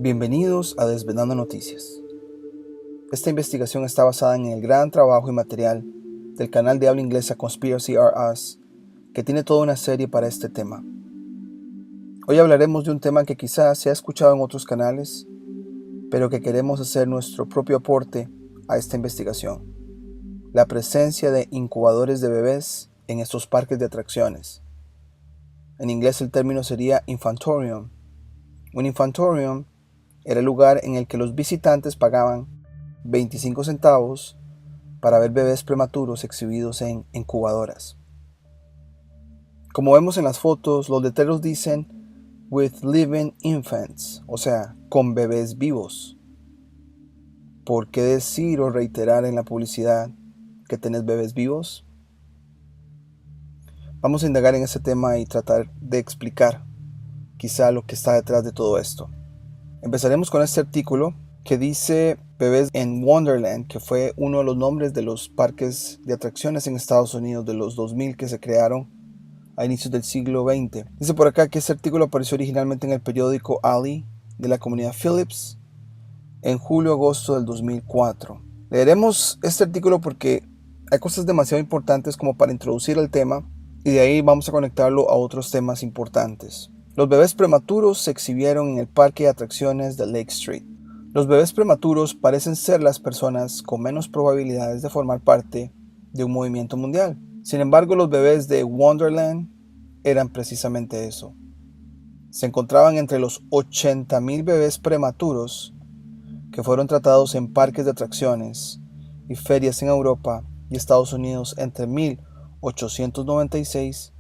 Bienvenidos a Desvelando Noticias. Esta investigación está basada en el gran trabajo y material del canal de habla inglesa Conspiracy Are Us, que tiene toda una serie para este tema. Hoy hablaremos de un tema que quizás se ha escuchado en otros canales, pero que queremos hacer nuestro propio aporte a esta investigación: la presencia de incubadores de bebés en estos parques de atracciones. En inglés el término sería infantorium. Un infantorium era el lugar en el que los visitantes pagaban 25 centavos para ver bebés prematuros exhibidos en incubadoras. Como vemos en las fotos, los letreros dicen "with living infants", o sea, con bebés vivos. ¿Por qué decir o reiterar en la publicidad que tenés bebés vivos? Vamos a indagar en ese tema y tratar de explicar quizá lo que está detrás de todo esto. Empezaremos con este artículo que dice Bebés en Wonderland, que fue uno de los nombres de los parques de atracciones en Estados Unidos de los 2000 que se crearon a inicios del siglo XX. Dice por acá que este artículo apareció originalmente en el periódico Ali de la comunidad Phillips en julio-agosto del 2004. Leeremos este artículo porque hay cosas demasiado importantes como para introducir el tema, y de ahí vamos a conectarlo a otros temas importantes. Los bebés prematuros se exhibieron en el parque de atracciones de Lake Street. Los bebés prematuros parecen ser las personas con menos probabilidades de formar parte de un movimiento mundial. Sin embargo, los bebés de Wonderland eran precisamente eso. Se encontraban entre los 80,000 bebés prematuros que fueron tratados en parques de atracciones y ferias en Europa y Estados Unidos entre 1896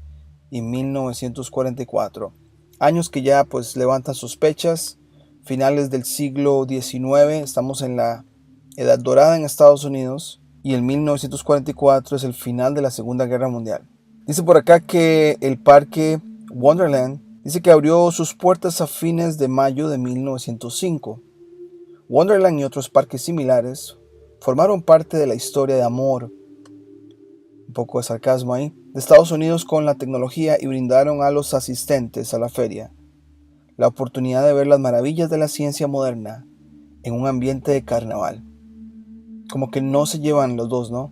y 1944. Años que ya levantan sospechas. Finales del siglo XIX, estamos en la Edad Dorada en Estados Unidos, y el 1944 es el final de la Segunda Guerra Mundial. Dice por acá que el parque Wonderland dice que abrió sus puertas a fines de mayo de 1905. Wonderland y otros parques similares formaron parte de la historia de amor, un poco de sarcasmo ahí, de Estados Unidos con la tecnología, y brindaron a los asistentes a la feria la oportunidad de ver las maravillas de la ciencia moderna en un ambiente de carnaval. Como que no se llevan los dos, ¿no?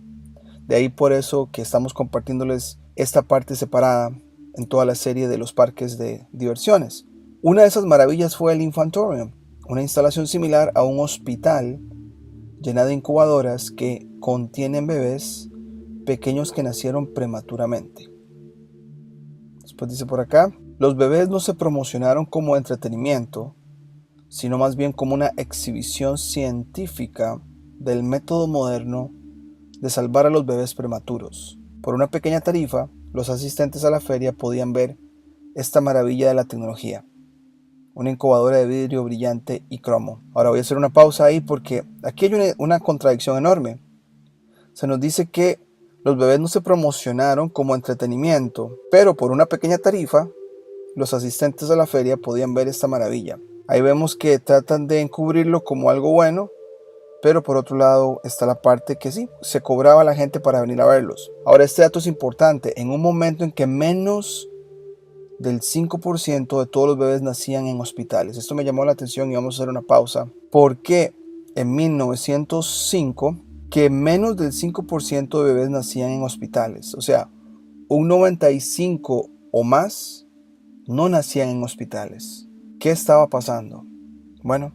De ahí por eso que estamos compartiéndoles esta parte separada en toda la serie de los parques de diversiones. Una de esas maravillas fue el Infantorium, una instalación similar a un hospital llena de incubadoras que contienen bebés pequeños que nacieron prematuramente. Después dice por acá: los bebés no se promocionaron como entretenimiento, sino más bien como una exhibición científica del método moderno de salvar a los bebés prematuros. Por una pequeña tarifa, los asistentes a la feria podían ver esta maravilla de la tecnología, una incubadora de vidrio brillante y cromo. Ahora voy a hacer una pausa ahí porque aquí hay una contradicción enorme. Se nos dice que los bebés no se promocionaron como entretenimiento, pero por una pequeña tarifa, los asistentes a la feria podían ver esta maravilla. Ahí vemos que tratan de encubrirlo como algo bueno, pero por otro lado está la parte que sí, se cobraba a la gente para venir a verlos. Ahora, este dato es importante. En un momento en que menos del 5% de todos los bebés nacían en hospitales. Esto me llamó la atención y vamos a hacer una pausa. Porque en 1905, que menos del 5% de bebés nacían en hospitales. O sea, un 95 o más no nacían en hospitales. ¿Qué estaba pasando? Bueno,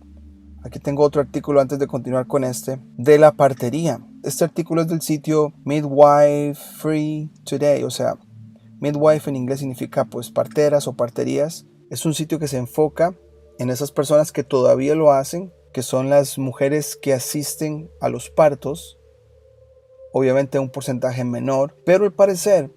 aquí tengo otro artículo antes de continuar con este, de la partería. Este artículo es del sitio Midwife Free Today, o sea, midwife en inglés significa parteras o parterías. Es un sitio que se enfoca en esas personas que todavía lo hacen, que son las mujeres que asisten a los partos, obviamente un porcentaje menor, pero al parecer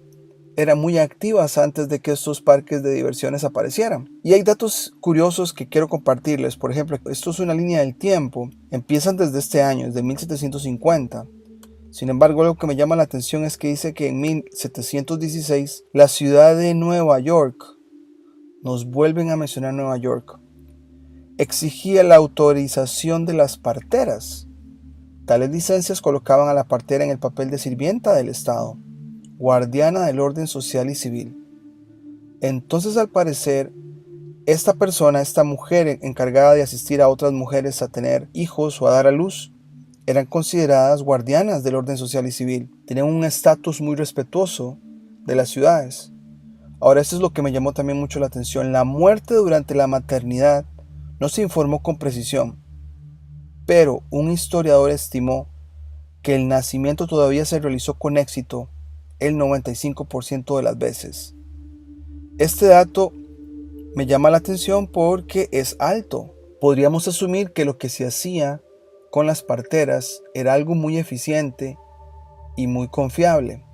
eran muy activas antes de que estos parques de diversiones aparecieran. Y hay datos curiosos que quiero compartirles. Por ejemplo, esto es una línea del tiempo. Empiezan desde este año, desde 1750. Sin embargo, algo que me llama la atención es que dice que en 1716 la ciudad de Nueva York, nos vuelven a mencionar Nueva York, exigía la autorización de las parteras. Tales licencias colocaban a la partera en el papel de sirvienta del Estado, guardiana del orden social y civil. Entonces, al parecer, Esta persona, esta mujer encargada de asistir a otras mujeres a tener hijos o a dar a luz, eran consideradas guardianas del orden social y civil. Tenían un estatus muy respetuoso de las ciudades. Ahora, esto es lo que me llamó también mucho la atención. La muerte durante la maternidad no se informó con precisión, pero un historiador estimó que el nacimiento todavía se realizó con éxito el 95% de las veces. Este dato me llama la atención porque es alto. Podríamos asumir que lo que se hacía con las parteras era algo muy eficiente y muy confiable.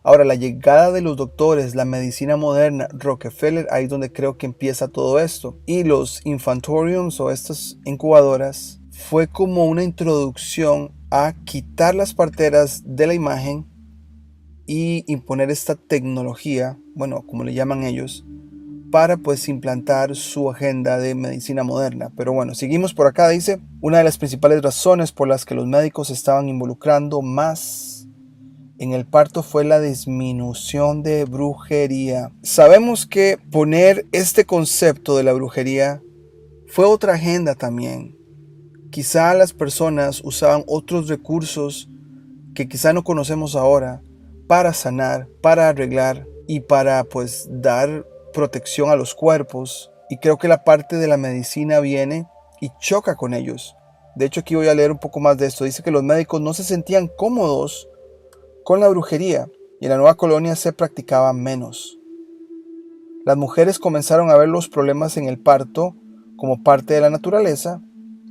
Ahora, la llegada de los doctores, la medicina moderna, Rockefeller, ahí es donde creo que empieza todo esto. Y los infantoriums o estas incubadoras fue como una introducción a quitar las parteras de la imagen y imponer esta tecnología, bueno, como le llaman ellos, para pues implantar su agenda de medicina moderna. Pero bueno, seguimos por acá. Dice, una de las principales razones por las que los médicos estaban involucrando más en el parto fue la disminución de brujería. Sabemos que poner este concepto de la brujería fue otra agenda también. Quizá las personas usaban otros recursos que quizá no conocemos ahora para sanar, para arreglar y para pues dar protección a los cuerpos. Y creo que la parte de la medicina viene y choca con ellos. De hecho, aquí voy a leer un poco más de esto. Dice que los médicos no se sentían cómodos con la brujería y en la nueva colonia se practicaba menos. Las mujeres comenzaron a ver los problemas en el parto como parte de la naturaleza,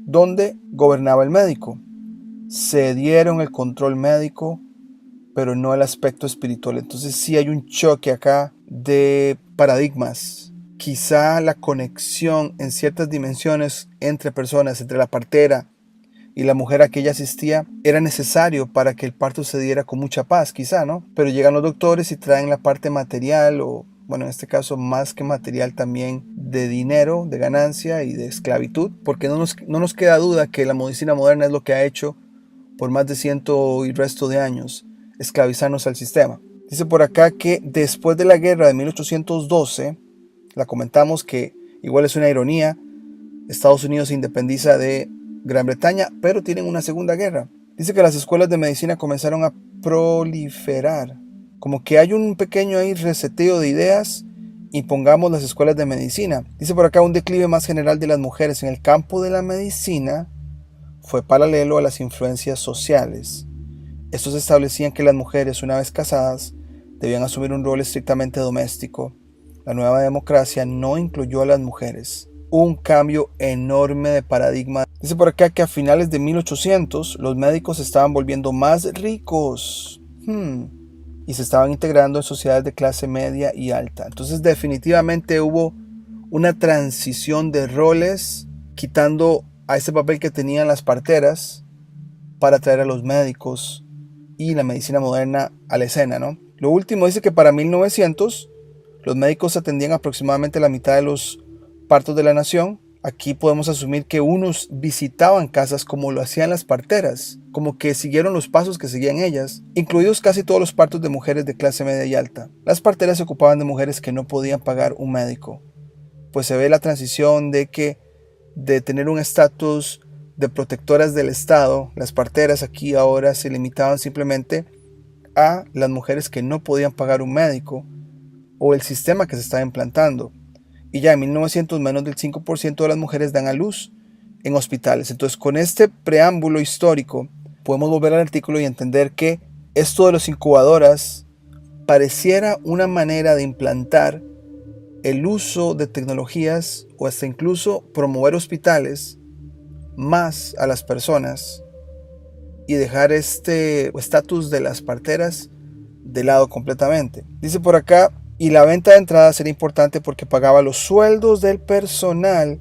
donde gobernaba el médico. Cedieron el control médico, pero no el aspecto espiritual. Entonces sí hay un choque acá de paradigmas. Quizá la conexión en ciertas dimensiones entre personas, entre la partera y la mujer a que ella asistía, era necesario para que el parto se diera con mucha paz, quizá, ¿no? Pero llegan los doctores y traen la parte material, o bueno, en este caso más que material también de dinero, de ganancia y de esclavitud, porque no nos queda duda que la medicina moderna es lo que ha hecho por más de ciento y resto de años, esclavizarnos al sistema. Dice por acá que después de la guerra de 1812, la comentamos que igual es una ironía, Estados Unidos se independiza de Gran Bretaña, pero tienen una segunda guerra. Dice que las escuelas de medicina comenzaron a proliferar, como que hay un pequeño ahí reseteo de ideas y pongamos las escuelas de medicina. Dice por acá un declive más general de las mujeres en el campo de la medicina fue paralelo a las influencias sociales. Estos establecían que las mujeres, una vez casadas, debían asumir un rol estrictamente doméstico. La nueva democracia no incluyó a las mujeres. Un cambio enorme de paradigma. Dice por acá que a finales de 1800 los médicos se estaban volviendo más ricos y se estaban integrando en sociedades de clase media y alta. Entonces definitivamente hubo una transición de roles, quitando a ese papel que tenían las parteras para traer a los médicos y la medicina moderna a la escena, ¿no? Lo último dice que para 1900 los médicos atendían aproximadamente la mitad de los partos de la nación. Aquí podemos asumir que unos visitaban casas como lo hacían las parteras, como que siguieron los pasos que seguían ellas, incluidos casi todos los partos de mujeres de clase media y alta. Las parteras se ocupaban de mujeres que no podían pagar un médico, pues se ve la transición de tener un estatus de protectoras del Estado. Las parteras aquí ahora se limitaban simplemente a las mujeres que no podían pagar un médico o el sistema que se estaba implantando. Y ya en 1900 menos del 5% de las mujeres dan a luz en hospitales. Entonces, con este preámbulo histórico podemos volver al artículo y entender que esto de las incubadoras pareciera una manera de implantar el uso de tecnologías o hasta incluso promover hospitales más a las personas y dejar este estatus de las parteras de lado completamente. Dice por acá, y la venta de entradas era importante porque pagaba los sueldos del personal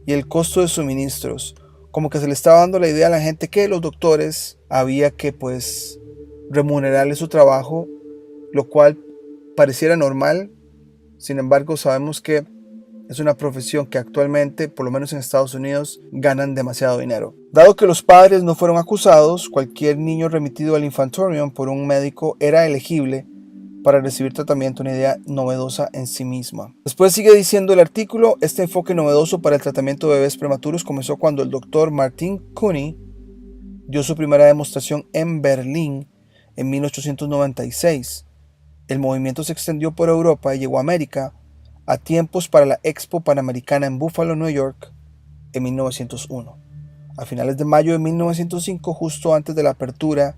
y el costo de suministros. Como que se le estaba dando la idea a la gente que los doctores había que pues remunerarles su trabajo, lo cual pareciera normal. Sin embargo, sabemos que es una profesión que actualmente, por lo menos en Estados Unidos, ganan demasiado dinero. Dado que los padres no fueron acusados, cualquier niño remitido al infantorium por un médico era elegible para recibir tratamiento, una idea novedosa en sí misma. Después sigue diciendo el artículo, este enfoque novedoso para el tratamiento de bebés prematuros comenzó cuando el doctor Martin Cooney dio su primera demostración en Berlín en 1896. El movimiento se extendió por Europa y llegó a América a tiempos para la Expo Panamericana en Buffalo, Nueva York, en 1901. A finales de mayo de 1905, justo antes de la apertura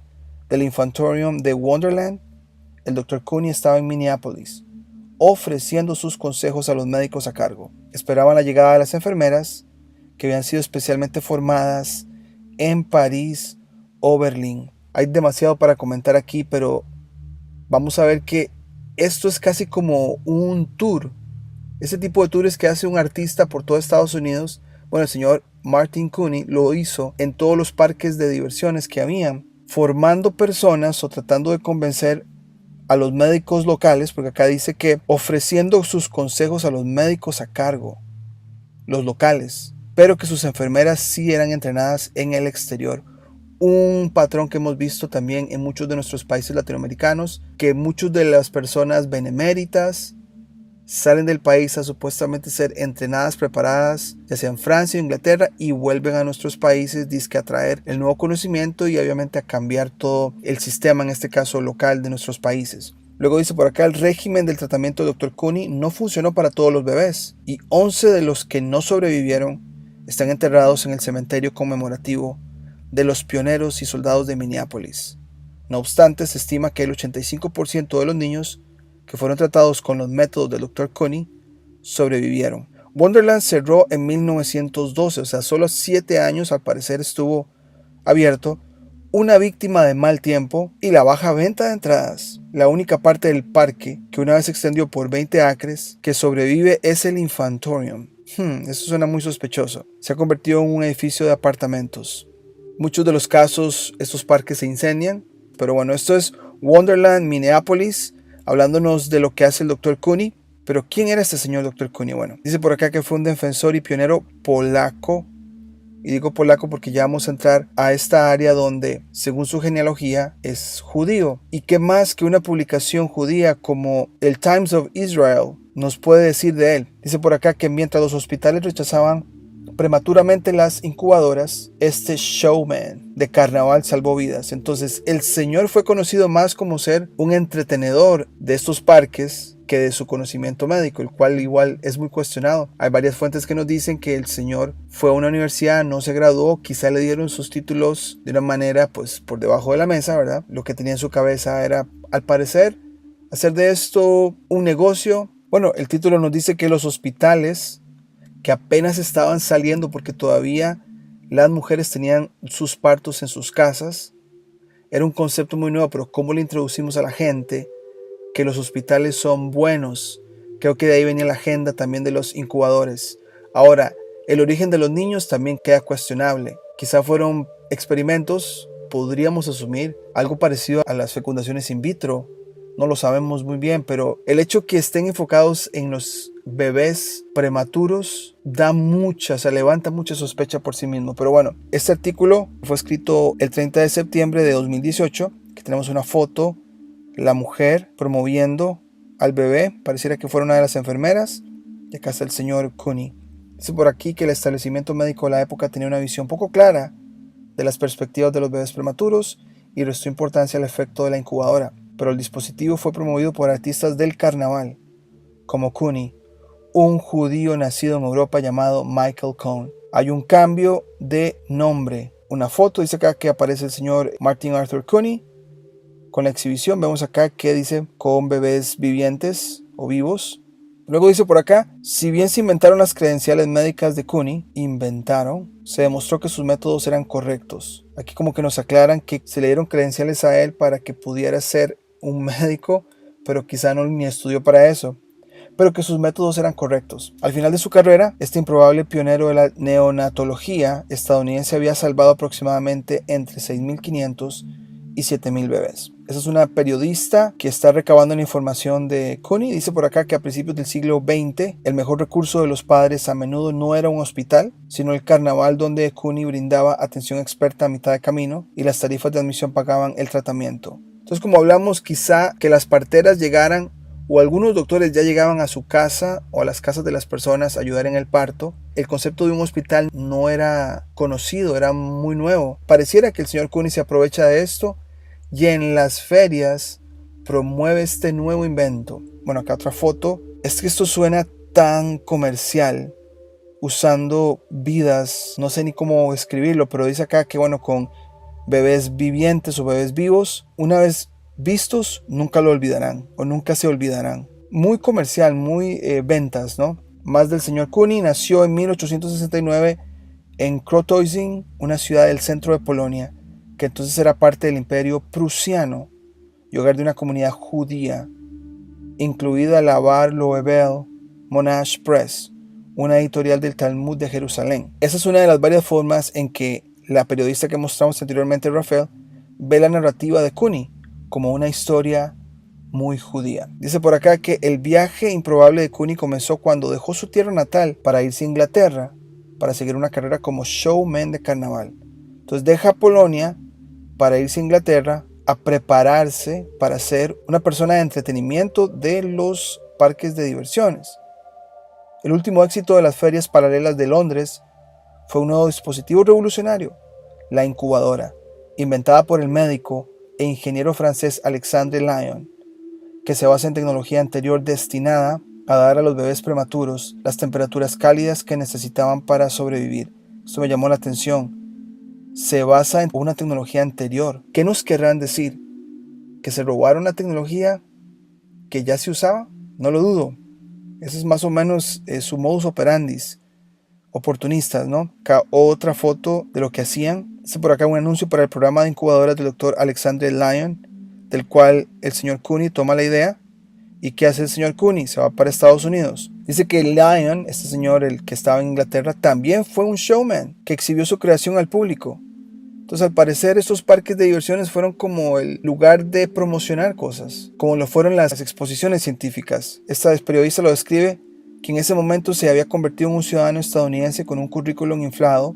del Infantorium de Wonderland, el Dr. Cooney estaba en Minneapolis, ofreciendo sus consejos a los médicos a cargo. Esperaban la llegada de las enfermeras, que habían sido especialmente formadas en París o Berlín. Hay demasiado para comentar aquí, pero vamos a ver que esto es casi como un tour. Ese tipo de tours que hace un artista por todo Estados Unidos. Bueno, el señor Martin Cooney lo hizo en todos los parques de diversiones que habían, formando personas o tratando de convencer a los médicos locales, porque acá dice que ofreciendo sus consejos a los médicos a cargo, los locales, pero que sus enfermeras sí eran entrenadas en el exterior. Un patrón que hemos visto también en muchos de nuestros países latinoamericanos, que muchas de las personas beneméritas salen del país a supuestamente ser entrenadas, preparadas, ya sea en Francia o Inglaterra, y vuelven a nuestros países dizque a traer el nuevo conocimiento y obviamente a cambiar todo el sistema, en este caso local, de nuestros países. Luego dice por acá, el régimen del tratamiento del Dr. Cooney no funcionó para todos los bebés, y 11 de los que no sobrevivieron están enterrados en el cementerio conmemorativo de los pioneros y soldados de Minneapolis. No obstante, se estima que el 85% de los niños que fueron tratados con los métodos del Dr. Cooney sobrevivieron. Wonderland cerró en 1912, o sea, solo 7 años al parecer estuvo abierto, una víctima de mal tiempo y la baja venta de entradas. La única parte del parque, que una vez se extendió por 20 acres, que sobrevive es el Infantorium. Eso suena muy sospechoso. Se ha convertido en un edificio de apartamentos. Muchos de los casos, estos parques se incendian, pero bueno, esto es Wonderland, Minneapolis, hablándonos de lo que hace el Dr. Cooney. Pero ¿quién era este señor Dr. Cooney? Bueno, dice por acá que fue un defensor y pionero polaco. Y digo polaco porque ya vamos a entrar a esta área donde, según su genealogía, es judío. ¿Y qué más que una publicación judía como el Times of Israel nos puede decir de él? Dice por acá que mientras los hospitales rechazaban prematuramente las incubadoras, este showman de carnaval salvó vidas. Entonces el señor fue conocido más como ser un entretenedor de estos parques que de su conocimiento médico, el cual igual es muy cuestionado. Hay varias fuentes que nos dicen que el señor fue a una universidad, no se graduó, quizá le dieron sus títulos de una manera pues por debajo de la mesa, ¿verdad? Lo que tenía en su cabeza era, al parecer, hacer de esto un negocio. Bueno, el título nos dice que los hospitales que apenas estaban saliendo porque todavía las mujeres tenían sus partos en sus casas. Era un concepto muy nuevo, pero ¿cómo le introducimos a la gente que los hospitales son buenos? Creo que de ahí venía la agenda también de los incubadores. Ahora, el origen de los niños también queda cuestionable. Quizá fueron experimentos, podríamos asumir, algo parecido a las fecundaciones in vitro. No lo sabemos muy bien, pero el hecho que estén enfocados en los bebés prematuros levanta mucha sospecha por sí mismo. Pero bueno, este artículo fue escrito el 30 de septiembre de 2018, que tenemos una foto, la mujer promoviendo al bebé, pareciera que fuera una de las enfermeras, y acá está el señor Cooney. Dice por aquí que el establecimiento médico de la época tenía una visión poco clara de las perspectivas de los bebés prematuros y restó importancia al efecto de la incubadora, pero el dispositivo fue promovido por artistas del carnaval, como Cooney, un judío nacido en Europa llamado Michael Cohn. Hay un cambio de nombre. Una foto dice acá que aparece el señor Martin Arthur Cooney. Con la exhibición vemos acá que dice con bebés vivientes o vivos. Luego dice por acá, si bien se inventaron las credenciales médicas de Cooney, se demostró que sus métodos eran correctos. Aquí como que nos aclaran que se le dieron credenciales a él para que pudiera ser un médico, pero quizá no ni estudió para eso, pero que sus métodos eran correctos. Al final de su carrera, este improbable pionero de la neonatología estadounidense había salvado aproximadamente entre 6.500 y 7.000 bebés. Esa es una periodista que está recabando la información de Cooney. Dice por acá que a principios del siglo XX, el mejor recurso de los padres a menudo no era un hospital, sino el carnaval donde Cooney brindaba atención experta a mitad de camino y las tarifas de admisión pagaban el tratamiento. Entonces, como hablamos, quizá que las parteras llegaran o algunos doctores ya llegaban a su casa o a las casas de las personas a ayudar en el parto. El concepto de un hospital no era conocido, era muy nuevo. Pareciera que el señor Cooney se aprovecha de esto y en las ferias promueve este nuevo invento. Bueno, acá otra foto. Es que esto suena tan comercial, usando vidas, no sé ni cómo escribirlo, pero dice acá que bueno, con bebés vivientes o bebés vivos, una vez vistos, nunca lo olvidarán o nunca se olvidarán. Muy comercial, muy ventas, ¿no? Más del señor Cooney nació en 1869 en Krotoszyn, una ciudad del centro de Polonia, que entonces era parte del imperio prusiano y hogar de una comunidad judía, incluida la Bar Loevel Monash Press, una editorial del Talmud de Jerusalén. Esa es una de las varias formas en que la periodista que mostramos anteriormente, Rafael, ve la narrativa de Cooney como una historia muy judía. Dice por acá que el viaje improbable de Cooney comenzó cuando dejó su tierra natal para irse a Inglaterra para seguir una carrera como showman de carnaval. Entonces deja Polonia para irse a Inglaterra a prepararse para ser una persona de entretenimiento de los parques de diversiones. El último éxito de las ferias paralelas de Londres fue un nuevo dispositivo revolucionario, la incubadora, inventada por el médico e ingeniero francés Alexandre Lyon, que se basa en tecnología anterior destinada a dar a los bebés prematuros las temperaturas cálidas que necesitaban para sobrevivir. Esto me llamó la atención. Se basa en una tecnología anterior. ¿Qué nos querrán decir? ¿Que se robaron la tecnología que ya se usaba? No lo dudo. Ese es más o menos su modus operandi. Oportunistas, ¿no? Acá otra foto de lo que hacían. Por acá un anuncio para el programa de incubadoras del doctor Alexandre Lyon, del cual el señor Cooney toma la idea. ¿Y qué hace el señor Cooney? Se va para Estados Unidos. Dice que Lyon, este señor, el que estaba en Inglaterra, también fue un showman que exhibió su creación al público. Entonces, al parecer, estos parques de diversiones fueron como el lugar de promocionar cosas, como lo fueron las exposiciones científicas. Esta periodista lo describe que en ese momento se había convertido en un ciudadano estadounidense con un currículum inflado,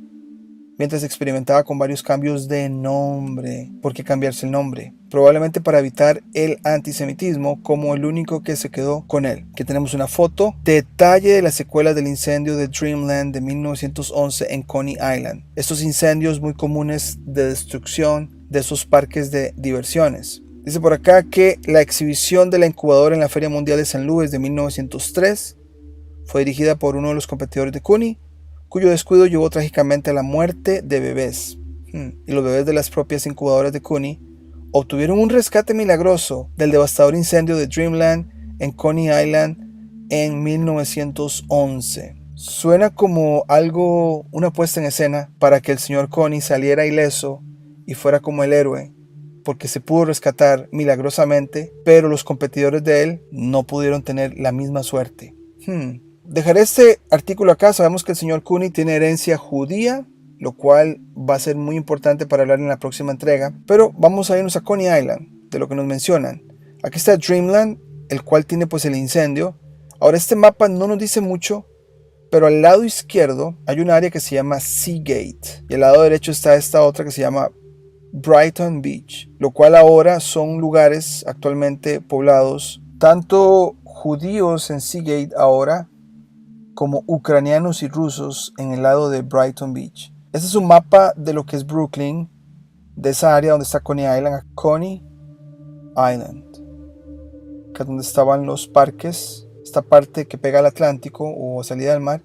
mientras experimentaba con varios cambios de nombre. ¿Por qué cambiarse el nombre? Probablemente para evitar el antisemitismo, como el único que se quedó con él. Aquí tenemos una foto, detalle de las secuelas del incendio de Dreamland de 1911 en Coney Island. Estos incendios muy comunes de destrucción de esos parques de diversiones. Dice por acá que la exhibición de la incubadora en la Feria Mundial de San Luis de 1903 fue dirigida por uno de los competidores de Cooney, cuyo descuido llevó trágicamente a la muerte de bebés. Y los bebés de las propias incubadoras de Cooney obtuvieron un rescate milagroso del devastador incendio de Dreamland en Coney Island en 1911. Suena como algo, una puesta en escena para que el señor Cooney saliera ileso y fuera como el héroe, porque se pudo rescatar milagrosamente, pero los competidores de él no pudieron tener la misma suerte. Dejaré este artículo acá. Sabemos que el señor Cooney tiene herencia judía, lo cual va a ser muy importante para hablar en la próxima entrega. Pero vamos a irnos a Coney Island, de lo que nos mencionan. Aquí está Dreamland, el cual tiene pues el incendio. Ahora este mapa no nos dice mucho, pero al lado izquierdo hay un área que se llama Seagate. Y al lado derecho está esta otra que se llama Brighton Beach, lo cual ahora son lugares actualmente poblados, tanto judíos en Seagate ahora, como ucranianos y rusos en el lado de Brighton Beach. Este es un mapa de lo que es Brooklyn, de esa área donde está Coney Island, Coney Island, que es donde estaban los parques. Esta parte que pega al Atlántico o salida del mar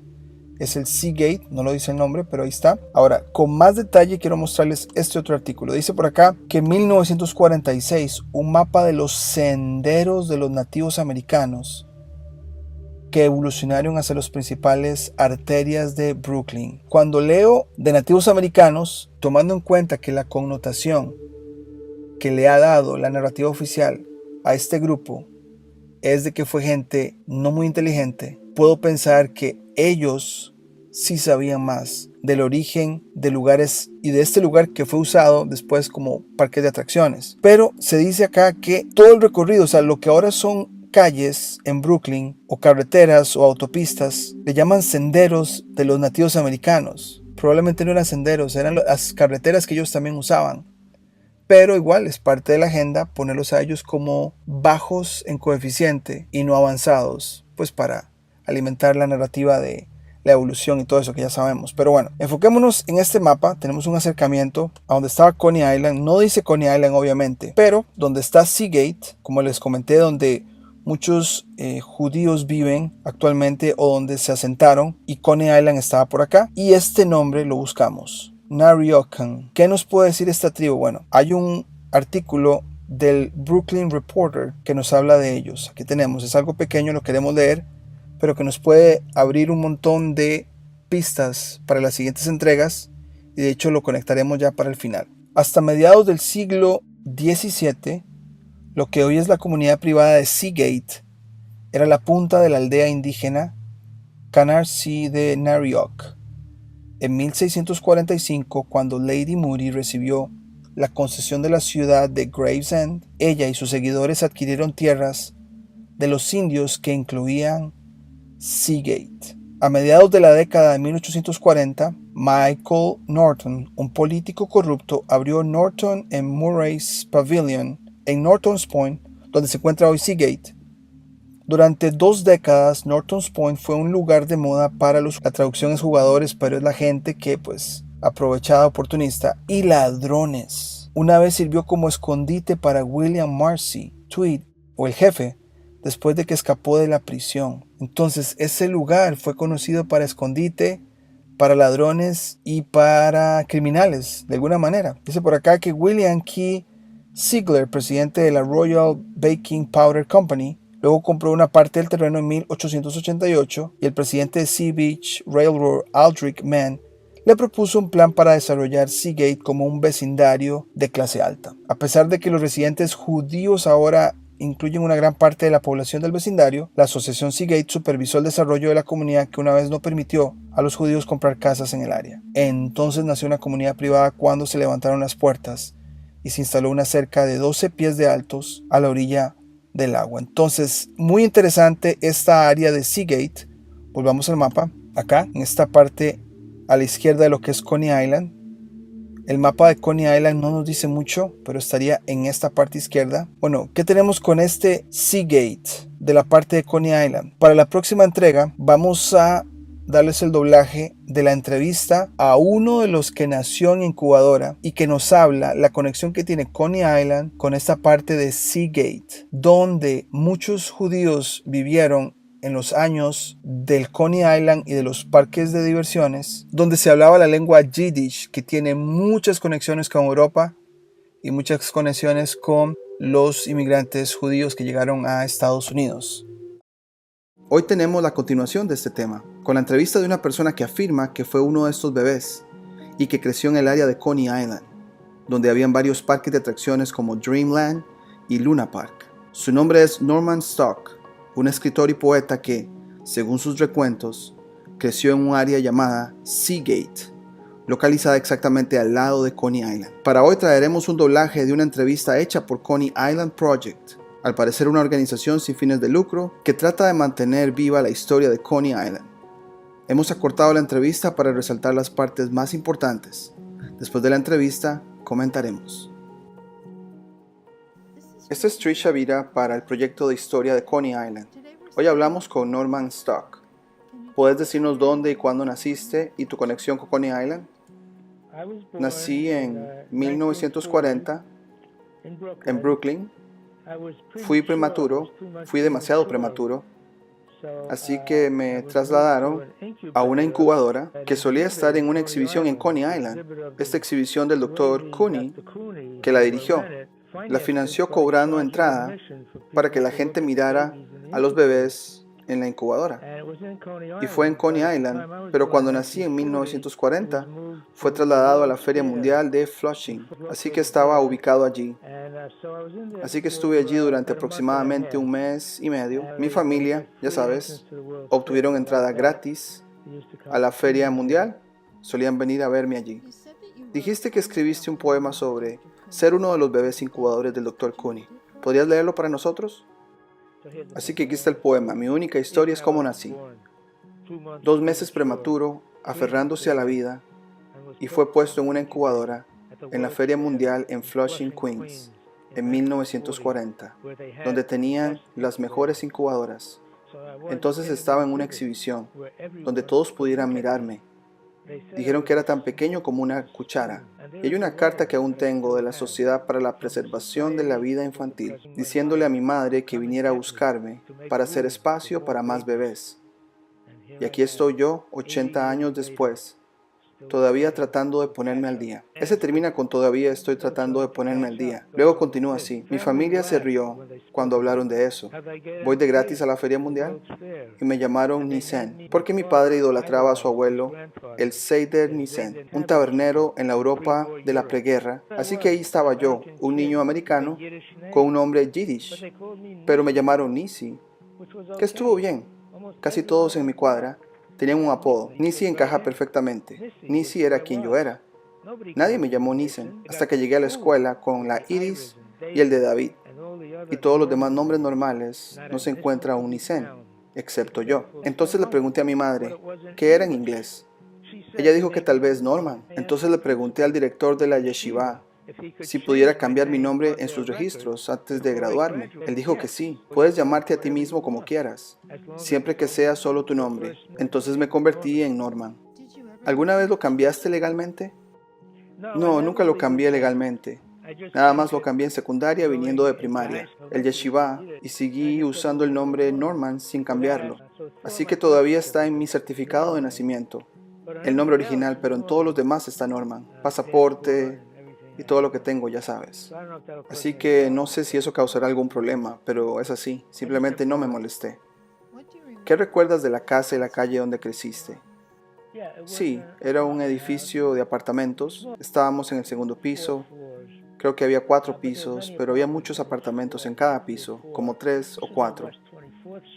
es el Seagate, no lo dice el nombre, pero ahí está. Ahora, con más detalle quiero mostrarles este otro artículo. Dice por acá que en 1946 un mapa de los senderos de los nativos americanos que evolucionaron hacia las principales arterias de Brooklyn. Cuando leo de nativos americanos, tomando en cuenta que la connotación que le ha dado la narrativa oficial a este grupo es de que fue gente no muy inteligente, puedo pensar que ellos sí sabían más del origen de lugares y de este lugar que fue usado después como parque de atracciones. Pero se dice acá que todo el recorrido, o sea, lo que ahora son calles en Brooklyn o carreteras o autopistas, le llaman senderos de los nativos americanos. Probablemente no eran senderos, eran las carreteras que ellos también usaban. pero igual es parte de la agenda ponerlos a ellos como bajos en coeficiente y no avanzados, pues para alimentar la narrativa de la evolución y todo eso que ya sabemos. Pero bueno, enfoquémonos en este mapa. Tenemos un acercamiento a donde estaba Coney Island. No dice Coney Island obviamente, pero donde está Seagate, como les comenté, donde muchos judíos viven actualmente o donde se asentaron, y Coney Island estaba por acá, y este nombre lo buscamos, Nariocan. ¿Qué nos puede decir esta tribu? Bueno, hay un artículo del Brooklyn Reporter que nos habla de ellos. Aquí tenemos, es algo pequeño, lo queremos leer, pero que nos puede abrir un montón de pistas para las siguientes entregas, y de hecho lo conectaremos ya para el final. Hasta mediados del siglo XVII, lo que hoy es la comunidad privada de Seagate era la punta de la aldea indígena Canarsie de Narioc. En 1645, cuando Lady Moody recibió la concesión de la ciudad de Gravesend, ella y sus seguidores adquirieron tierras de los indios que incluían Seagate. A mediados de la década de 1840, Michael Norton, un político corrupto, abrió Norton and Murray's Pavilion en Norton's Point, donde se encuentra hoy Seagate. Durante 2 décadas, Norton's Point fue un lugar de moda para la traducción es jugadores, pero es la gente que, pues, aprovechada, oportunista, y ladrones. Una vez sirvió como escondite para William Marcy Tweed, o el jefe, después de que escapó de la prisión. Entonces, ese lugar fue conocido para escondite, para ladrones y para criminales, de alguna manera. Dice por acá que William Key Ziegler, presidente de la Royal Baking Powder Company, luego compró una parte del terreno en 1888, y el presidente de Sea Beach Railroad, Aldrich Mann, le propuso un plan para desarrollar Seagate como un vecindario de clase alta. A pesar de que los residentes judíos ahora incluyen una gran parte de la población del vecindario, la asociación Seagate supervisó el desarrollo de la comunidad, que una vez no permitió a los judíos comprar casas en el área. Entonces nació una comunidad privada cuando se levantaron las puertas y se instaló una cerca de 12 pies de altos a la orilla del agua. Entonces, muy interesante esta área de Seagate. Volvamos al mapa. Acá, en esta parte a la izquierda de lo que es Coney Island. El mapa de Coney Island no nos dice mucho, pero estaría en esta parte izquierda. Bueno, ¿qué tenemos con este Seagate de la parte de Coney Island? Para la próxima entrega vamos a darles el doblaje de la entrevista a uno de los que nació en incubadora y que nos habla la conexión que tiene Coney Island con esta parte de Seagate, donde muchos judíos vivieron en los años del Coney Island y de los parques de diversiones, donde se hablaba la lengua Yiddish, que tiene muchas conexiones con Europa y muchas conexiones con los inmigrantes judíos que llegaron a Estados Unidos. Hoy tenemos la continuación de este tema, con la entrevista de una persona que afirma que fue uno de estos bebés y que creció en el área de Coney Island, donde habían varios parques de atracciones como Dreamland y Luna Park. Su nombre es Norman Stock, un escritor y poeta que, según sus recuentos, creció en un área llamada Seagate, localizada exactamente al lado de Coney Island. Para hoy traeremos un doblaje de una entrevista hecha por Coney Island Project, al parecer una organización sin fines de lucro que trata de mantener viva la historia de Coney Island. Hemos acortado la entrevista para resaltar las partes más importantes. Después de la entrevista, comentaremos. Esta es Trisha Vira para el proyecto de historia de Coney Island. Hoy hablamos con Norman Stock. ¿Puedes decirnos dónde y cuándo naciste y tu conexión con Coney Island? Nací en 1940 en Brooklyn. Fui prematuro, fui demasiado prematuro, así que me trasladaron a una incubadora que solía estar en una exhibición en Coney Island. Esta exhibición del Dr. Cooney, que la dirigió, la financió cobrando entrada para que la gente mirara a los bebés en la incubadora. Y fue en Coney Island, pero cuando nací en 1940, fue trasladado a la Feria Mundial de Flushing, así que estaba ubicado allí. Así que estuve allí durante aproximadamente un mes y medio. Mi familia, ya sabes, obtuvieron entrada gratis a la Feria Mundial. Solían venir a verme allí. Dijiste que escribiste un poema sobre ser uno de los bebés incubadores del Dr. Cooney. ¿Podrías leerlo para nosotros? Así que aquí está el poema. Mi única historia es cómo nací. 2 meses prematuro, aferrándose a la vida, y fue puesto en una incubadora en la Feria Mundial en Flushing, Queens, en 1940, donde tenían las mejores incubadoras. Entonces estaba en una exhibición, donde todos pudieran mirarme. Dijeron que era tan pequeño como una cuchara. Y hay una carta que aún tengo de la Sociedad para la Preservación de la Vida Infantil, diciéndole a mi madre que viniera a buscarme para hacer espacio para más bebés. Y aquí estoy yo, 80 años después, todavía tratando de ponerme al día. Ese termina con todavía estoy tratando de ponerme al día. Luego continúa así. Mi familia se rió cuando hablaron de eso. Voy de gratis a la Feria Mundial y me llamaron Nissen, porque mi padre idolatraba a su abuelo, el Seider Nissen, un tabernero en la Europa de la preguerra. Así que ahí estaba yo, un niño americano con un nombre yiddish, pero me llamaron Nisi, que estuvo bien. Casi todos en mi cuadra tenían un apodo. Nisi encaja perfectamente. Nisi era quien yo era. Nadie me llamó Nissen hasta que llegué a la escuela con la Iris y el de David. Y todos los demás nombres normales no se encuentra un Nissen, excepto yo. Entonces le pregunté a mi madre, ¿qué era en inglés? Ella dijo que tal vez Norman. Entonces le pregunté al director de la yeshiva si pudiera cambiar mi nombre en sus registros antes de graduarme. Él dijo que sí. Puedes llamarte a ti mismo como quieras, siempre que sea solo tu nombre. Entonces me convertí en Norman. ¿Alguna vez lo cambiaste legalmente? No, nunca lo cambié legalmente. Nada más lo cambié en secundaria viniendo de primaria, el yeshiva, y seguí usando el nombre Norman sin cambiarlo. Así que todavía está en mi certificado de nacimiento, el nombre original, pero en todos los demás está Norman. Pasaporte y todo lo que tengo, ya sabes. Así que no sé si eso causará algún problema, pero es así. Simplemente no me molesté. ¿Qué recuerdas de la casa y la calle donde creciste? Sí, era un edificio de apartamentos. Estábamos en el segundo piso. Creo que había 4 pisos, pero había muchos apartamentos en cada piso, como 3 o 4.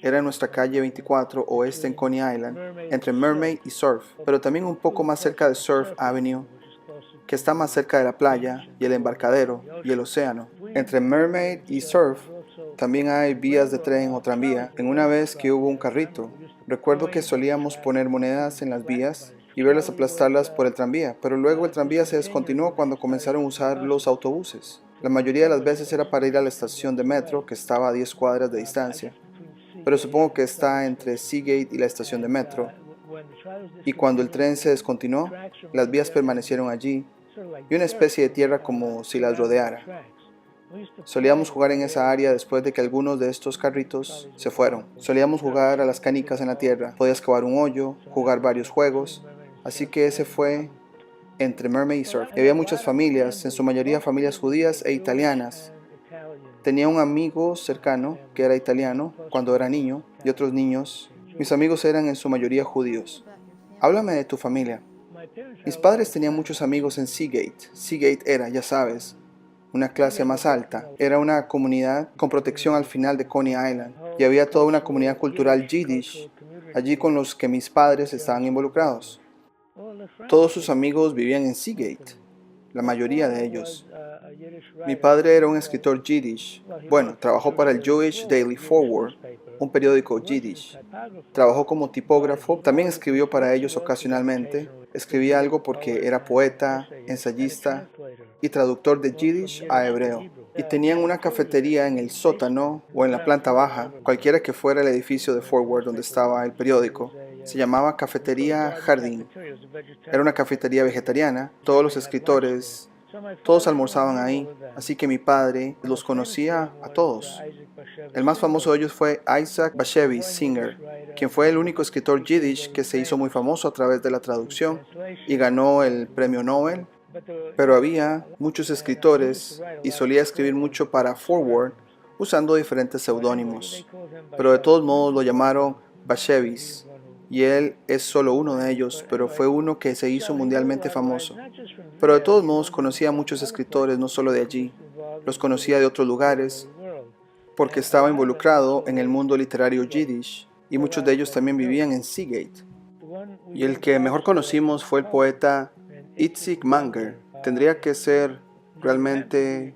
Era en nuestra calle 24 oeste en Coney Island, entre Mermaid y Surf, pero también un poco más cerca de Surf Avenue, que está más cerca de la playa y el embarcadero y el océano. Entre Mermaid y Surf también hay vías de tren o tranvía. En una vez que hubo un carrito, recuerdo que solíamos poner monedas en las vías y verlas aplastarlas por el tranvía, pero luego el tranvía se descontinuó cuando comenzaron a usar los autobuses. La mayoría de las veces era para ir a la estación de metro, que estaba a 10 cuadras de distancia, pero supongo que está entre Seagate y la estación de metro. Y cuando el tren se descontinuó, las vías permanecieron allí y una especie de tierra como si las rodeara. Solíamos jugar en esa área después de que algunos de estos carritos se fueron. Solíamos jugar a las canicas en la tierra. Podías cavar un hoyo, jugar varios juegos. Así que ese fue entre Mermaid y Surf. Y había muchas familias, en su mayoría familias judías e italianas. Tenía un amigo cercano que era italiano cuando era niño y otros niños. Mis amigos eran en su mayoría judíos. Háblame de tu familia. Mis padres tenían muchos amigos en Seagate. Seagate era, ya sabes, una clase más alta. Era una comunidad con protección al final de Coney Island y había toda una comunidad cultural yiddish allí con los que mis padres estaban involucrados. Todos sus amigos vivían en Seagate, la mayoría de ellos. Mi padre era un escritor yiddish. Bueno, trabajó para el Jewish Daily Forward, un periódico yiddish. Trabajó como tipógrafo, también escribió para ellos ocasionalmente. Escribía algo porque era poeta, ensayista y traductor de yiddish a hebreo. Y tenían una cafetería en el sótano o en la planta baja, cualquiera que fuera el edificio de Forward donde estaba el periódico. Se llamaba Cafetería Jardín. Era una cafetería vegetariana. Todos los escritores, todos almorzaban ahí, así que mi padre los conocía a todos. El más famoso de ellos fue Isaac Bashevis Singer, quien fue el único escritor yiddish que se hizo muy famoso a través de la traducción y ganó el premio Nobel. Pero había muchos escritores y solía escribir mucho para Forward usando diferentes seudónimos. Pero de todos modos lo llamaron Bashevis. Y él es solo uno de ellos, pero fue uno que se hizo mundialmente famoso. Pero de todos modos conocía a muchos escritores, no solo de allí, los conocía de otros lugares, porque estaba involucrado en el mundo literario yiddish, y muchos de ellos también vivían en Seagate. Y el que mejor conocimos fue el poeta Itzik Manger. Tendría que ser realmente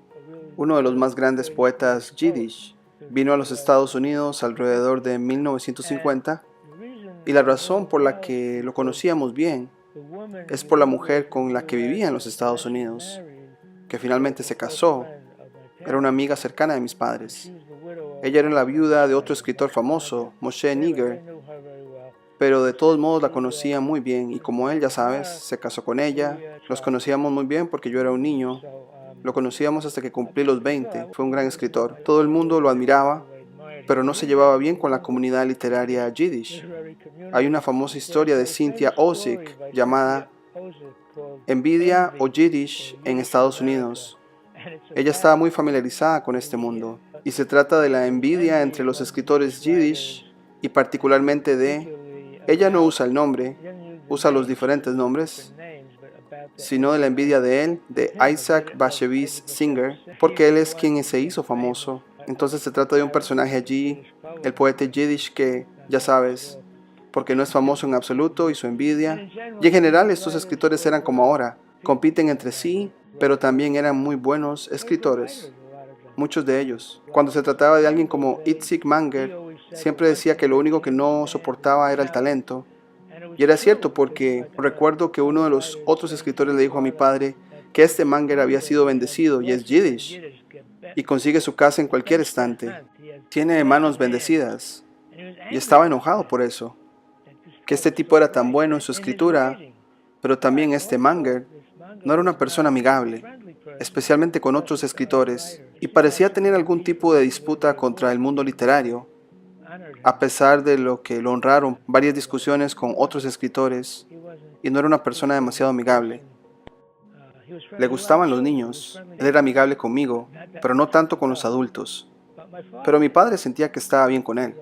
uno de los más grandes poetas yiddish. Vino a los Estados Unidos alrededor de 1950, y la razón por la que lo conocíamos bien es por la mujer con la que vivía en los Estados Unidos. que finalmente se casó, era una amiga cercana de mis padres. Ella era la viuda de otro escritor famoso, Moshe Niger, pero de todos modos la conocía muy bien y como él, ya sabes, se casó con ella. Los conocíamos muy bien porque yo era un niño. Lo conocíamos hasta que cumplí los 20. Fue un gran escritor. Todo el mundo lo admiraba, pero no se llevaba bien con la comunidad literaria yiddish. Hay una famosa historia de Cynthia Ozick llamada Envidia o Yiddish en Estados Unidos. Ella estaba muy familiarizada con este mundo y se trata de la envidia entre los escritores yiddish y particularmente ella no usa el nombre, usa los diferentes nombres, sino de la envidia de él, de Isaac Bashevis Singer, porque él es quien se hizo famoso. Entonces se trata de un personaje allí, el poeta yiddish que, ya sabes, porque no es famoso en absoluto y su envidia. Y en general estos escritores eran como ahora, compiten entre sí, pero también eran muy buenos escritores, muchos de ellos. Cuando se trataba de alguien como Itzik Manger, siempre decía que lo único que no soportaba era el talento. Y era cierto porque recuerdo que uno de los otros escritores le dijo a mi padre que este Manger había sido bendecido y es yiddish y consigue su casa en cualquier estante. Tiene manos bendecidas y estaba enojado por eso, que este tipo era tan bueno en su escritura, pero también este Manger no era una persona amigable, especialmente con otros escritores, y parecía tener algún tipo de disputa contra el mundo literario, a pesar de lo que lo honraron varias discusiones con otros escritores, y no era una persona demasiado amigable. Le gustaban los niños, él era amigable conmigo, pero no tanto con los adultos. Pero mi padre sentía que estaba bien con él,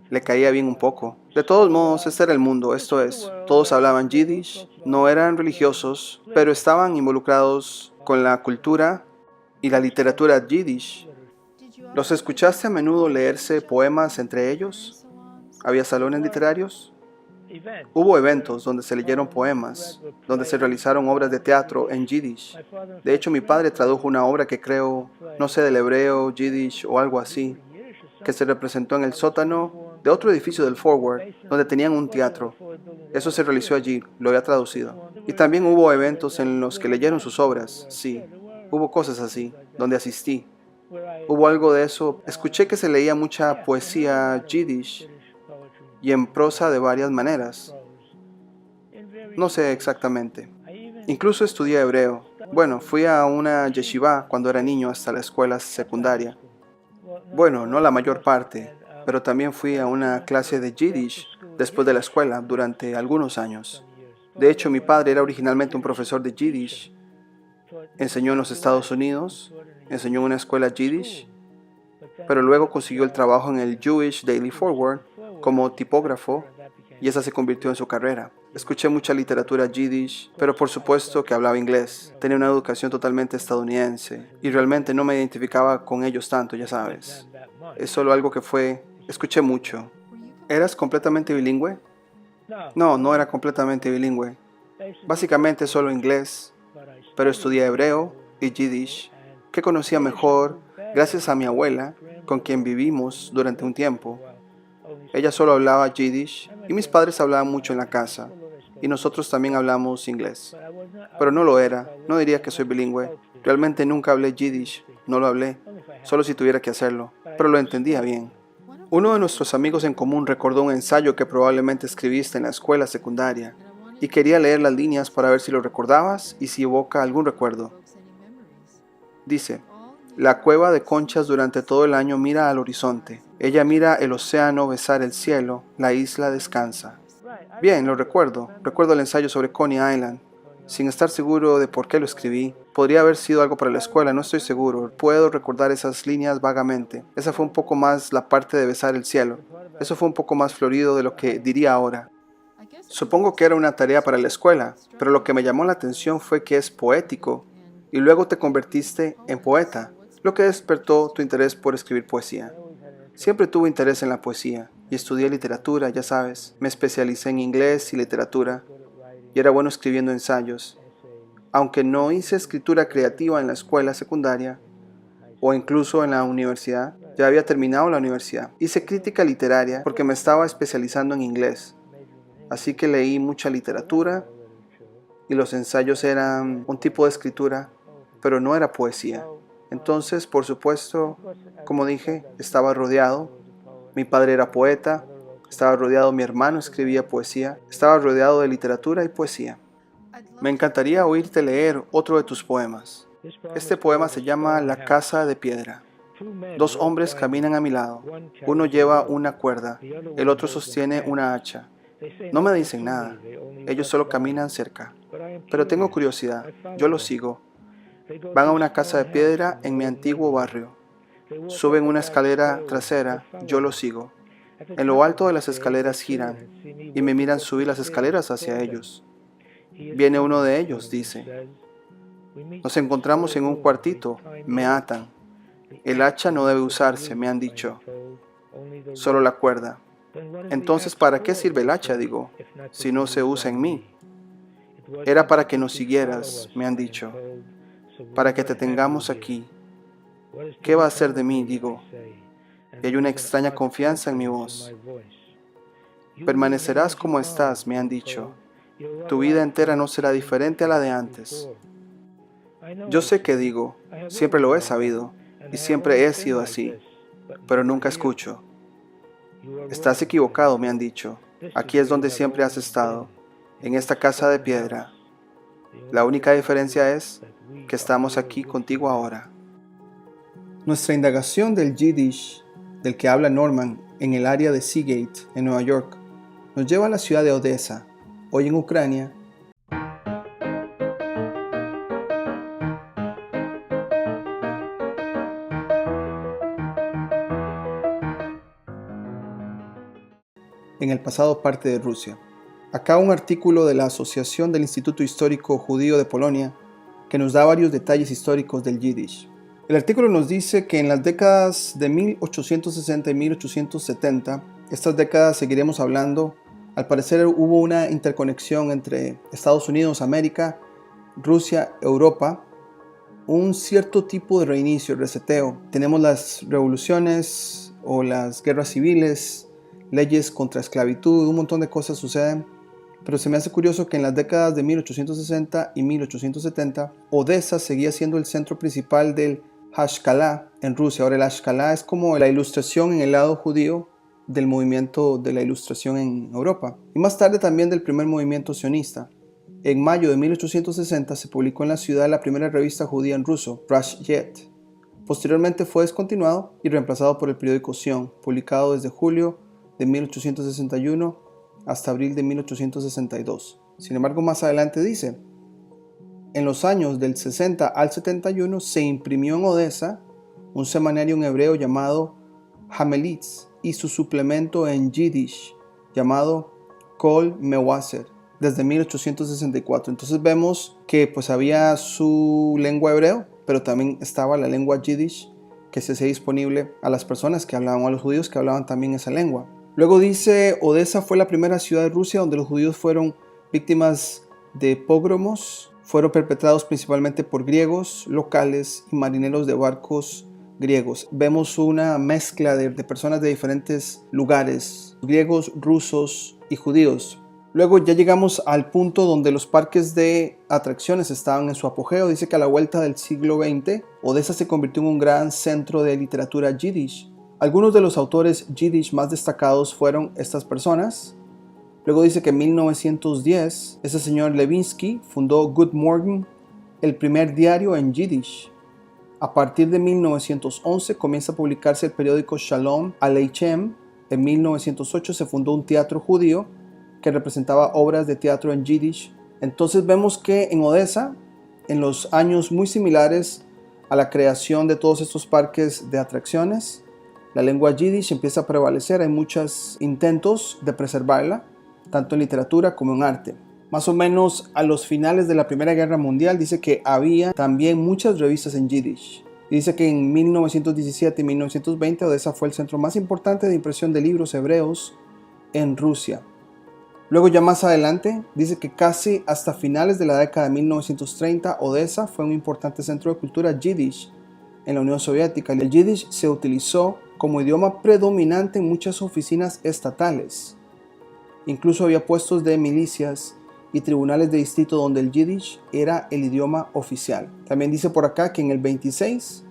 le caía bien un poco. De todos modos, este era el mundo, esto es, todos hablaban yiddish, no eran religiosos, pero estaban involucrados con la cultura y la literatura yiddish. ¿Los escuchaste a menudo leerse poemas entre ellos? ¿Había salones literarios? Hubo eventos donde se leyeron poemas, donde se realizaron obras de teatro en yiddish. De hecho, mi padre tradujo una obra que creo, no sé, del hebreo, yiddish o algo así, que se representó en el sótano de otro edificio del Forward, donde tenían un teatro. Eso se realizó allí, lo había traducido. Y también hubo eventos en los que leyeron sus obras, sí, hubo cosas así, donde asistí. Hubo algo de eso. Escuché que se leía mucha poesía yiddish y en prosa de varias maneras. No sé exactamente. Incluso estudié hebreo. Bueno, fui a una yeshiva cuando era niño hasta la escuela secundaria. Bueno, no la mayor parte, pero también fui a una clase de Yiddish después de la escuela durante algunos años. De hecho, mi padre era originalmente un profesor de Yiddish. Enseñó en los Estados Unidos, enseñó en una escuela Yiddish, pero luego consiguió el trabajo en el Jewish Daily Forward como tipógrafo y esa se convirtió en su carrera. Escuché mucha literatura yiddish, pero por supuesto que hablaba inglés. Tenía una educación totalmente estadounidense y realmente no me identificaba con ellos tanto, ya sabes. Es solo algo que escuché mucho. ¿Eras completamente bilingüe? No, no era completamente bilingüe. Básicamente solo inglés, pero estudié hebreo y yiddish, que conocía mejor gracias a mi abuela, con quien vivimos durante un tiempo. Ella solo hablaba yiddish y mis padres hablaban mucho en la casa y nosotros también hablamos inglés. Pero no lo era, no diría que soy bilingüe. Realmente nunca hablé yiddish, no lo hablé, solo si tuviera que hacerlo, pero lo entendía bien. Uno de nuestros amigos en común recordó un ensayo que probablemente escribiste en la escuela secundaria y quería leer las líneas para ver si lo recordabas y si evoca algún recuerdo. Dice: la cueva de conchas durante todo el año mira al horizonte. Ella mira el océano besar el cielo, la isla descansa. Bien, lo recuerdo. Recuerdo el ensayo sobre Coney Island. Sin estar seguro de por qué lo escribí. Podría haber sido algo para la escuela, no estoy seguro. Puedo recordar esas líneas vagamente. Esa fue un poco más la parte de besar el cielo. Eso fue un poco más florido de lo que diría ahora. Supongo que era una tarea para la escuela, pero lo que me llamó la atención fue que es poético y luego te convertiste en poeta, lo que despertó tu interés por escribir poesía. Siempre tuve interés en la poesía y estudié literatura, ya sabes. Me especialicé en inglés y literatura y era bueno escribiendo ensayos. Aunque no hice escritura creativa en la escuela secundaria o incluso en la universidad, ya había terminado la universidad. Hice crítica literaria porque me estaba especializando en inglés. Así que leí mucha literatura y los ensayos eran un tipo de escritura pero no era poesía. Entonces, por supuesto, como dije, estaba rodeado. Mi padre era poeta, estaba rodeado, mi hermano escribía poesía, estaba rodeado de literatura y poesía. Me encantaría oírte leer otro de tus poemas. Este poema se llama La casa de piedra. Dos hombres caminan a mi lado. Uno lleva una cuerda, el otro sostiene una hacha. No me dicen nada, ellos solo caminan cerca. Pero tengo curiosidad, yo los sigo. Van a una casa de piedra en mi antiguo barrio. Suben una escalera trasera, yo los sigo. En lo alto de las escaleras giran y me miran subir las escaleras hacia ellos. Viene uno de ellos, dice. Nos encontramos en un cuartito, me atan. El hacha no debe usarse, me han dicho. Solo la cuerda. Entonces, ¿para qué sirve el hacha, digo, si no se usa en mí? Era para que nos siguieras, me han dicho, para que te tengamos aquí. ¿Qué va a hacer de mí, digo? Y hay una extraña confianza en mi voz. Permanecerás como estás, me han dicho. Tu vida entera no será diferente a la de antes. Yo sé que digo, siempre lo he sabido, y siempre he sido así, pero nunca escucho. Estás equivocado, me han dicho. Aquí es donde siempre has estado, en esta casa de piedra. La única diferencia es que estamos aquí contigo ahora. Nuestra indagación del Yiddish, del que habla Norman, en el área de Seagate, en Nueva York, nos lleva a la ciudad de Odessa, hoy en Ucrania. En el pasado parte de Rusia. Acá un artículo de la Asociación del Instituto Histórico Judío de Polonia que nos da varios detalles históricos del Yiddish. El artículo nos dice que en las décadas de 1860 y 1870, estas décadas seguiremos hablando, al parecer hubo una interconexión entre Estados Unidos, América, Rusia, Europa, un cierto tipo de reinicio, reseteo. Tenemos las revoluciones o las guerras civiles, leyes contra esclavitud, un montón de cosas suceden, pero se me hace curioso que en las décadas de 1860 y 1870, Odessa seguía siendo el centro principal del Hashkalah en Rusia. Ahora el Hashkalah es como la ilustración en el lado judío del movimiento de la ilustración en Europa, y más tarde también del primer movimiento sionista. En mayo de 1860 se publicó en la ciudad la primera revista judía en ruso, Razhet. Posteriormente fue descontinuado y reemplazado por el periódico Sion, publicado desde julio de 1861 hasta abril de 1862. Sin embargo, más adelante dice, en los años del 60 al 71 se imprimió en Odessa un semanario en hebreo llamado Hamelitz y su suplemento en Yiddish llamado Kol Mewaser desde 1864. Entonces vemos que pues había su lengua hebreo, pero también estaba la lengua Yiddish que se hacía disponible a las personas que hablaban, a los judíos que hablaban también esa lengua. Luego dice, Odessa fue la primera ciudad de Rusia donde los judíos fueron víctimas de pogromos. Fueron perpetrados principalmente por griegos locales y marineros de barcos griegos. Vemos una mezcla de personas de diferentes lugares, griegos, rusos y judíos. Luego ya llegamos al punto donde los parques de atracciones estaban en su apogeo. Dice que a la vuelta del siglo XX, Odessa se convirtió en un gran centro de literatura yiddish. Algunos de los autores yiddish más destacados fueron estas personas. Luego dice que en 1910, ese señor Levinsky fundó Good Morgen, el primer diario en yiddish. A partir de 1911 comienza a publicarse el periódico Shalom Aleichem. En 1908 se fundó un teatro judío que representaba obras de teatro en yiddish. Entonces vemos que en Odessa, en los años muy similares a la creación de todos estos parques de atracciones, la lengua yiddish empieza a prevalecer. Hay muchos intentos de preservarla, tanto en literatura como en arte. Más o menos a los finales de la Primera Guerra Mundial dice que había también muchas revistas en yiddish. Dice que en 1917 y 1920 Odessa fue el centro más importante de impresión de libros hebreos en Rusia. Luego ya más adelante dice que casi hasta finales de la década de 1930 Odessa fue un importante centro de cultura yiddish en la Unión Soviética. El yiddish se utilizó como idioma predominante en muchas oficinas estatales. Incluso había puestos de milicias y tribunales de distrito donde el Yiddish era el idioma oficial. También dice por acá que en el 26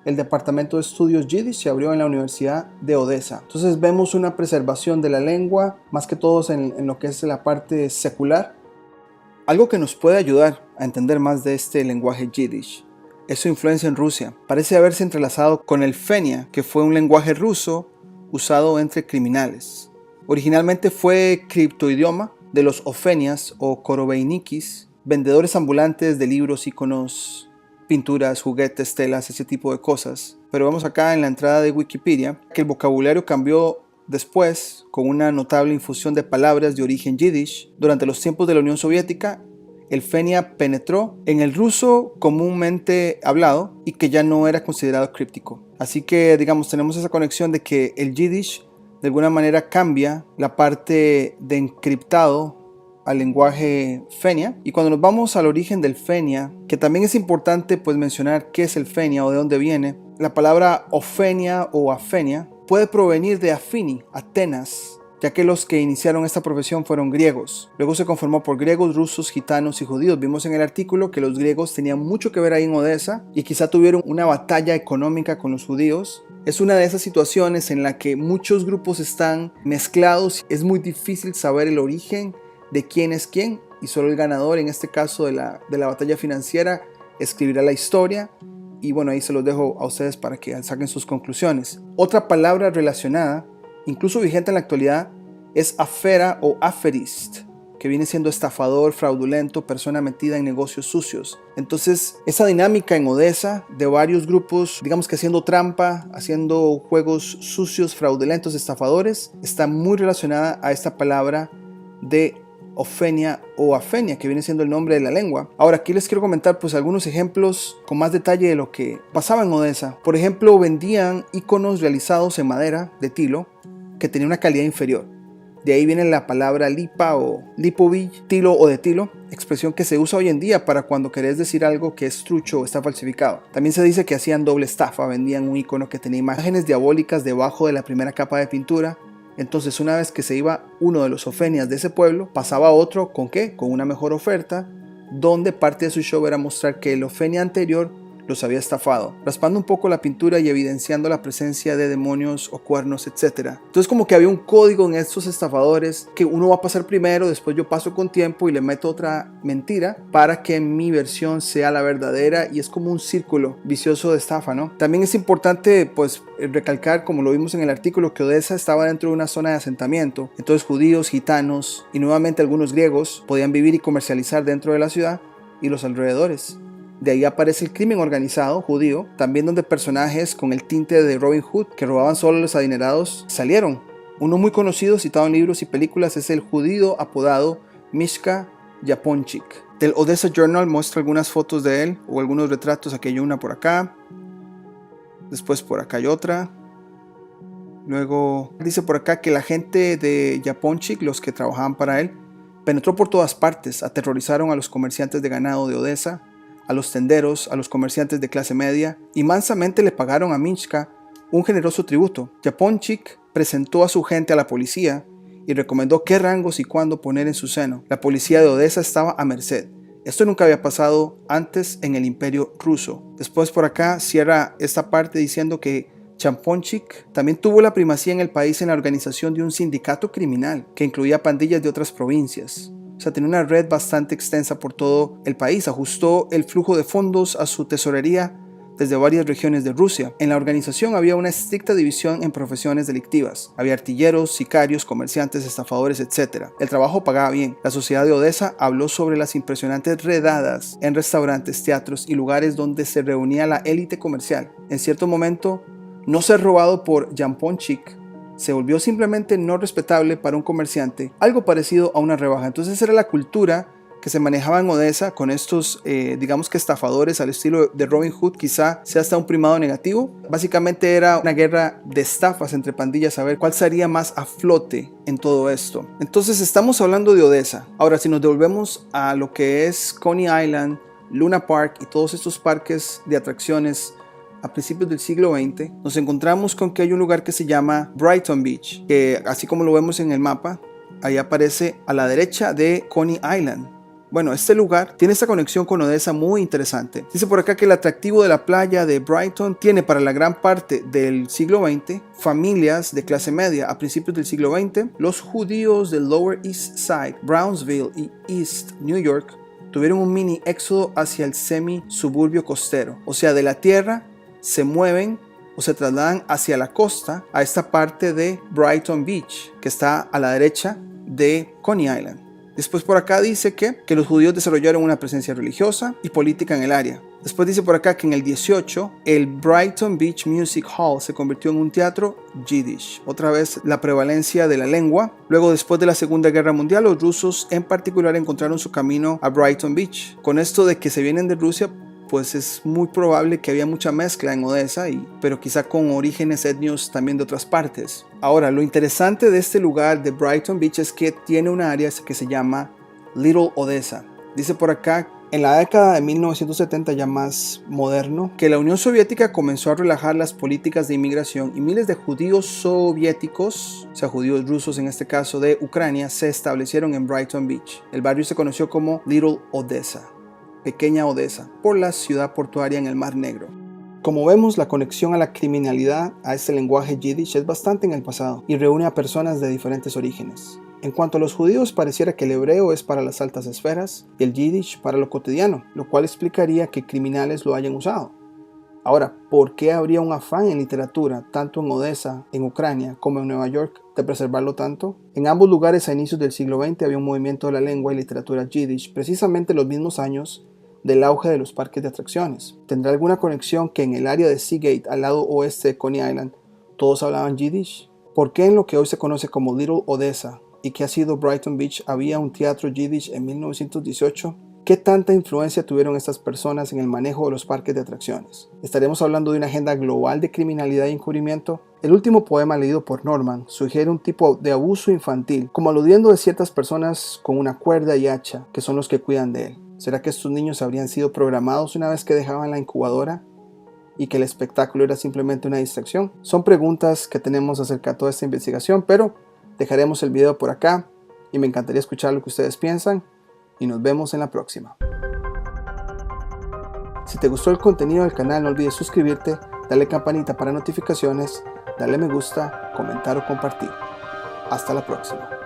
el Departamento de Estudios Yiddish se abrió en la Universidad de Odessa. Entonces vemos una preservación de la lengua, más que todo en lo que es la parte secular. Algo que nos puede ayudar a entender más de este lenguaje Yiddish es su influencia en Rusia. Parece haberse entrelazado con el Fenia, que fue un lenguaje ruso usado entre criminales. Originalmente fue criptoidioma de los ofenias o koroveinikis, vendedores ambulantes de libros, iconos, pinturas, juguetes, telas, ese tipo de cosas. Pero vemos acá en la entrada de Wikipedia que el vocabulario cambió después con una notable infusión de palabras de origen yiddish. Durante los tiempos de la Unión Soviética, el Fenia penetró en el ruso comúnmente hablado y que ya no era considerado críptico. Así que, digamos, tenemos esa conexión de que el Yiddish de alguna manera cambia la parte de encriptado al lenguaje Fenia. Y cuando nos vamos al origen del Fenia, que también es importante pues mencionar qué es el Fenia o de dónde viene, la palabra Ofenia o Afenia puede provenir de Afini, Atenas, ya que los que iniciaron esta profesión fueron griegos. Luego se conformó por griegos, rusos, gitanos y judíos. Vimos en el artículo que los griegos tenían mucho que ver ahí en Odessa y quizá tuvieron una batalla económica con los judíos. Es una de esas situaciones en la que muchos grupos están mezclados. Es muy difícil saber el origen de quién es quién y solo el ganador, en este caso de la batalla financiera, escribirá la historia. Y bueno, ahí se los dejo a ustedes para que saquen sus conclusiones. Otra palabra relacionada, incluso vigente en la actualidad, es afera o aferist, que viene siendo estafador, fraudulento, persona metida en negocios sucios. Entonces, esa dinámica en Odessa de varios grupos, digamos que haciendo trampa, haciendo juegos sucios, fraudulentos, estafadores, está muy relacionada a esta palabra de Ofenia o Afenia, que viene siendo el nombre de la lengua. Ahora, aquí les quiero comentar pues algunos ejemplos con más detalle de lo que pasaba en Odessa. Por ejemplo, vendían iconos realizados en madera de tilo que tenía una calidad inferior. De ahí viene la palabra lipa o lipovich, tilo o de tilo, expresión que se usa hoy en día para cuando querés decir algo que es trucho o está falsificado. También se dice que hacían doble estafa, vendían un icono que tenía imágenes diabólicas debajo de la primera capa de pintura. Entonces, una vez que se iba uno de los ofenias de ese pueblo, pasaba a otro ¿con qué? Con una mejor oferta, donde parte de su show era mostrar que el ofenia anterior los había estafado, raspando un poco la pintura y evidenciando la presencia de demonios o cuernos, etc. Entonces como que había un código en estos estafadores que uno va a pasar primero, después yo paso con tiempo y le meto otra mentira para que mi versión sea la verdadera, y es como un círculo vicioso de estafa, ¿no? También es importante pues recalcar, como lo vimos en el artículo, que Odessa estaba dentro de una zona de asentamiento. Entonces judíos, gitanos y nuevamente algunos griegos podían vivir y comercializar dentro de la ciudad y los alrededores. De ahí aparece el crimen organizado judío, también donde personajes con el tinte de Robin Hood, que robaban solo a los adinerados, salieron. Uno muy conocido, citado en libros y películas, es el judío apodado Mishka Japonchik. Del Odessa Journal muestra algunas fotos de él o algunos retratos. Aquí hay una por acá, después por acá hay otra. Luego dice por acá que la gente de Japonchik, los que trabajaban para él, penetró por todas partes, aterrorizaron a los comerciantes de ganado de Odessa, a los tenderos, a los comerciantes de clase media, y mansamente le pagaron a Mishka un generoso tributo. Japonchik presentó a su gente a la policía y recomendó qué rangos y cuándo poner en su seno. La policía de Odessa estaba a merced. Esto nunca había pasado antes en el Imperio Ruso. Después por acá cierra esta parte diciendo que Japonchik también tuvo la primacía en el país en la organización de un sindicato criminal que incluía pandillas de otras provincias. O sea, tenía una red bastante extensa por todo el país. Ajustó el flujo de fondos a su tesorería desde varias regiones de Rusia. En la organización había una estricta división en profesiones delictivas. Había artilleros, sicarios, comerciantes, estafadores, etc. El trabajo pagaba bien. La sociedad de Odessa habló sobre las impresionantes redadas en restaurantes, teatros y lugares donde se reunía la élite comercial. En cierto momento, no ser robado por Japonchik se volvió simplemente no respetable para un comerciante, algo parecido a una rebaja. Entonces esa era la cultura que se manejaba en Odessa con estos, digamos que estafadores al estilo de Robin Hood. Quizá sea hasta un primado negativo. Básicamente era una guerra de estafas entre pandillas a ver cuál sería más a flote en todo esto. Entonces estamos hablando de Odessa. Ahora, si nos devolvemos a lo que es Coney Island, Luna Park y todos estos parques de atracciones a principios del siglo XX, nos encontramos con que hay un lugar que se llama Brighton Beach, que así como lo vemos en el mapa, ahí aparece a la derecha de Coney Island. Bueno, este lugar tiene esta conexión con Odessa muy interesante. Dice por acá que el atractivo de la playa de Brighton tiene para la gran parte del siglo XX familias de clase media. A principios del siglo XX, los judíos del Lower East Side, Brownsville y East New York tuvieron un mini éxodo hacia el semi-suburbio costero. O sea, de la tierra se mueven o se trasladan hacia la costa a esta parte de Brighton Beach, que está a la derecha de Coney Island. Después por acá dice que los judíos desarrollaron una presencia religiosa y política en el área. Después dice por acá que en el 18 el Brighton Beach Music Hall se convirtió en un teatro Yiddish. Otra vez la prevalencia de la lengua. Luego, después de la Segunda Guerra Mundial, los rusos en particular encontraron su camino a Brighton Beach. Con esto de que se vienen de Rusia, pues es muy probable que había mucha mezcla en Odessa, pero quizá con orígenes etnios también de otras partes. Ahora, lo interesante de este lugar de Brighton Beach es que tiene una área que se llama Little Odessa. Dice por acá, en la década de 1970, ya más moderno, que la Unión Soviética comenzó a relajar las políticas de inmigración y miles de judíos soviéticos, o sea, judíos rusos en este caso de Ucrania, se establecieron en Brighton Beach. El barrio se conoció como Little Odessa, Pequeña Odessa, por la ciudad portuaria en el Mar Negro. Como vemos, la conexión a la criminalidad, a este lenguaje yiddish, es bastante en el pasado y reúne a personas de diferentes orígenes. En cuanto a los judíos, pareciera que el hebreo es para las altas esferas y el yiddish para lo cotidiano, lo cual explicaría que criminales lo hayan usado. Ahora, ¿por qué habría un afán en literatura, tanto en Odessa, en Ucrania, como en Nueva York, de preservarlo tanto? En ambos lugares a inicios del siglo XX había un movimiento de la lengua y literatura yiddish, precisamente los mismos años del auge de los parques de atracciones. ¿Tendrá alguna conexión que en el área de Seagate, al lado oeste de Coney Island, todos hablaban yiddish? ¿Por qué en lo que hoy se conoce como Little Odessa y que ha sido Brighton Beach había un teatro yiddish en 1918? ¿Qué tanta influencia tuvieron estas personas en el manejo de los parques de atracciones? ¿Estaremos hablando de una agenda global de criminalidad y encubrimiento? El último poema leído por Norman sugiere un tipo de abuso infantil, como aludiendo de ciertas personas con una cuerda y hacha, que son los que cuidan de él. ¿Será que estos niños habrían sido programados una vez que dejaban la incubadora y que el espectáculo era simplemente una distracción? Son preguntas que tenemos acerca de toda esta investigación, pero dejaremos el video por acá y me encantaría escuchar lo que ustedes piensan y nos vemos en la próxima. Si te gustó el contenido del canal, no olvides suscribirte, darle campanita para notificaciones, darle me gusta, comentar o compartir. Hasta la próxima.